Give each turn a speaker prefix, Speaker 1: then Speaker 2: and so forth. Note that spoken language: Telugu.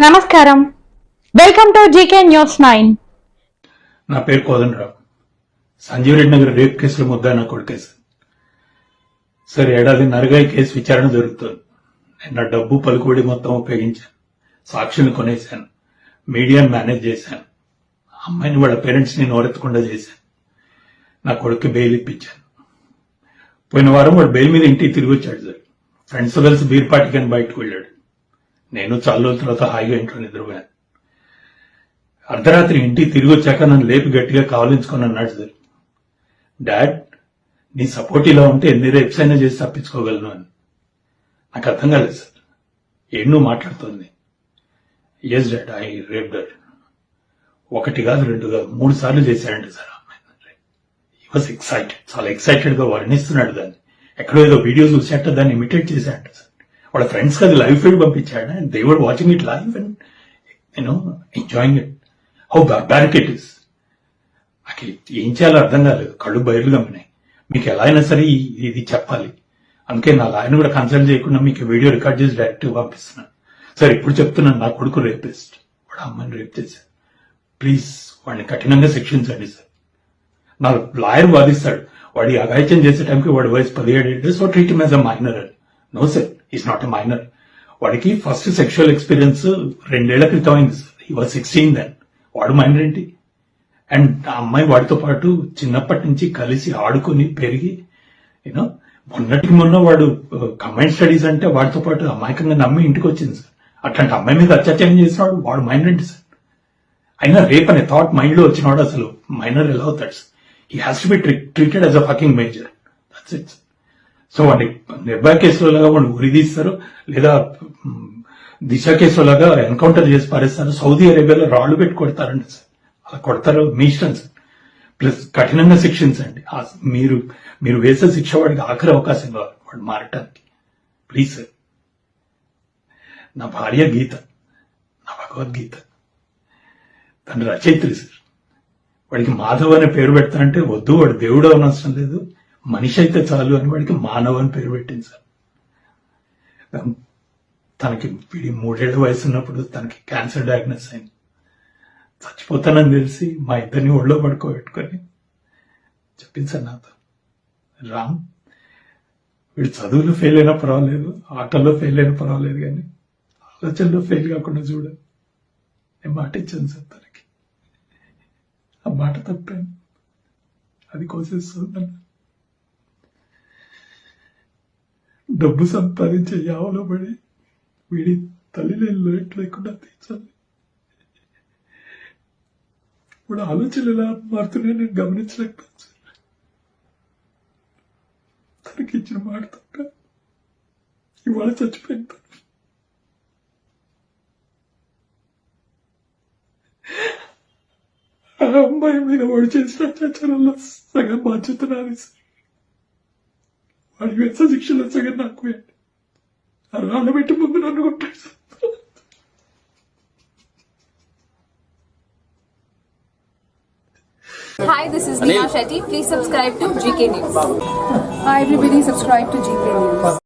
Speaker 1: నమస్కారం, వెల్కమ్ టు జీకే న్యూస్ 9.
Speaker 2: నా పేరు కోదండరావు. సంజీవ్ రెడ్డి నగర్ రేప్ కేసులో ముద్దాయి నా కొడుకే సార్. ఏడాదిన్నరగా ఈ కేసు విచారణ జరుగుతుంది. నేను నా డబ్బు పలుకుబడి మొత్తం ఉపయోగించాను, సాక్షులను కొనేశాను, మీడియాను మేనేజ్ చేశాను, అమ్మాయిని వాళ్ళ పేరెంట్స్ ని నోరెత్తకుండా చేశాను, నా కొడుక్కి బెయిల్ ఇప్పించాను. పోయిన వారం వాడు బెయిల్ మీద ఇంటికి తిరిగి వచ్చాడు సార్. ఫ్రెండ్స్ కలిసి బీర్ పార్టీకి అని బయటకు వెళ్ళాడు. నేను చాలా రోజుల తర్వాత హాయిగా ఇంట్లో నిద్రపోయాను. అర్ధరాత్రి ఇంటికి తిరిగి వచ్చాక నన్ను లేపి గట్టిగా కావలించుకొని అన్నాడు సార్, డాడ్ నీ సపోర్ట్ ఇలా ఉంటే ఎన్ని రేప్స్ అయినా చేసి తప్పించుకోగలను అని. నాకు అర్థం కాలేదు సార్. ఏం నువ్వు మాట్లాడుతోంది? Yes dad, I rape dad. ఒకటి కాదు, రెండు కాదు, 3 సార్లు చేశాడంట సార్. హీ వాజ్ ఎక్సైటెడ్, చాలా ఎక్సైటెడ్ గా వర్ణిస్తున్నాడు దాన్ని. ఎక్కడో ఏదో వీడియో చూసాట, దాన్ని ఇమిటేట్ చేశాడంట సార్. వాళ్ళ ఫ్రెండ్స్ కి అది లైవ్ ఫీడ్ పంపించాడు. And they were watching it live and enjoying it. How barbaric it is. నాకు ఏం చేయాలో అర్థం కాలేదు. కళ్ళు బయలు గమ్మినాయి. మీకు ఎలా అయినా సరే ఇది చెప్పాలి. అందుకే నా లాయర్ని కూడా కన్సల్ట్ చేయకుండా మీకు వీడియో రికార్డ్ చేసి డైరెక్ట్ పంపిస్తున్నాను సార్. ఇప్పుడు చెప్తున్నాను, నా కొడుకు రేపిస్ట్, వాడు అమ్మాయిని రేప్ చేశాడు. ప్లీజ్ వాడిని కఠినంగా శిక్షించండి సార్. నా లాయర్ వాదిస్తాడు, వాడి అఘాయిత్యం చేసే టైంకి వాడి వయసు 17 ఏళ్ళు, so treat him as a minor అని. No sir, is not a minor. వాడికి ఫస్ట్ సెక్షువల్ ఎక్స్పీరియన్స్ 2 ఏళ్ల క్రితం అయింది సార్. He was 16 then. వాడు మైనర్ ఏంటి? అండ్ ఆ అమ్మాయి వాడితో పాటు చిన్నప్పటి నుంచి కలిసి ఆడుకుని పెరిగి యూనో మొన్నటికి మొన్న వాడు కంబైన్డ్ స్టడీస్ అంటే వాడితో పాటు అమాయకంగా నమ్మి ఇంటికి వచ్చింది సార్. అట్లాంటి అమ్మాయి మీద అత్యాచారం చేసినాడు వాడు మైనర్ ఏంటి సార్? అయినా రేప్ అనే థాట్ మైండ్ లో వచ్చినాడు. అసలు మైనర్ ఎలా అవుతాడు sir? He has to be treated as a fucking major. That's it. So వాడి నిర్భయ కేసులో లాగా వాడిని ఉరిదీస్తారు, లేదా దిశ కేసులో లాగా ఎన్కౌంటర్ చేసి పారేస్తారు. సౌదీ అరేబియాలో రాళ్లు పెట్టి కొడతారండి సార్. అలా కొడతారు, మీ ఇష్టం సార్. ప్లస్ కఠినంగా శిక్షించండి. మీరు వేసే శిక్ష వాడికి ఆఖరి అవకాశం కావాలి వాడు మారటానికి. Please sir. నా భార్య గీత, నా భగవద్గీత, తన రచయిత్రి సార్. వాడికి మాధవ్ అనే పేరు పెడతా అంటే వద్దు, వాడు దేవుడు అవనవసరం లేదు, మనిషి అయితే చాలు అని వాడికి మానవ్ అని పేరు పెట్టింది సార్. తనకి 3 ఏళ్ల వయసు ఉన్నప్పుడు తనకి క్యాన్సర్ డయాగ్నోస్ అయింది. చచ్చిపోతానని తెలిసి మా ఇద్దరిని ఒళ్ళో పడుకోబెట్టుకొని చెప్పింది సార్ నాతో, రామ్ వీడు చదువులో ఫెయిల్ అయినా పర్వాలేదు, ఆటల్లో ఫెయిల్ అయినా పర్వాలేదు, కానీ ఆలోచనలో ఫెయిల్ కాకుండా చూడ. నేను మాట ఇచ్చాను సార్ తనకి. ఆ మాట తప్పాను, అది కోసేస్తుంది. డబ్బు సంపాదించే యావలో పడి వీడి తల్లి లేకుండా తీర్చాలి. ఇప్పుడు ఆలోచనలు ఎలా మారుతున్నాయో నేను గమనించలేకపోయాను సార్. తనకి ఇచ్చిన మాట తప్ప ఇవాళ చచ్చిపోయింది. ఆ అమ్మాయి మీద వాడు చేసిన అత్యాచారంలో సగం బాధ్యత నాది సార్. వాడి వేసే శిక్షలో సగం నాకు రాళ్ళబెట్టి ముందు నన్ను కొట్టాడు sir.
Speaker 3: Hi, this is Neha Shetty. Please subscribe to GK News.
Speaker 4: Hi everybody, subscribe to GK News.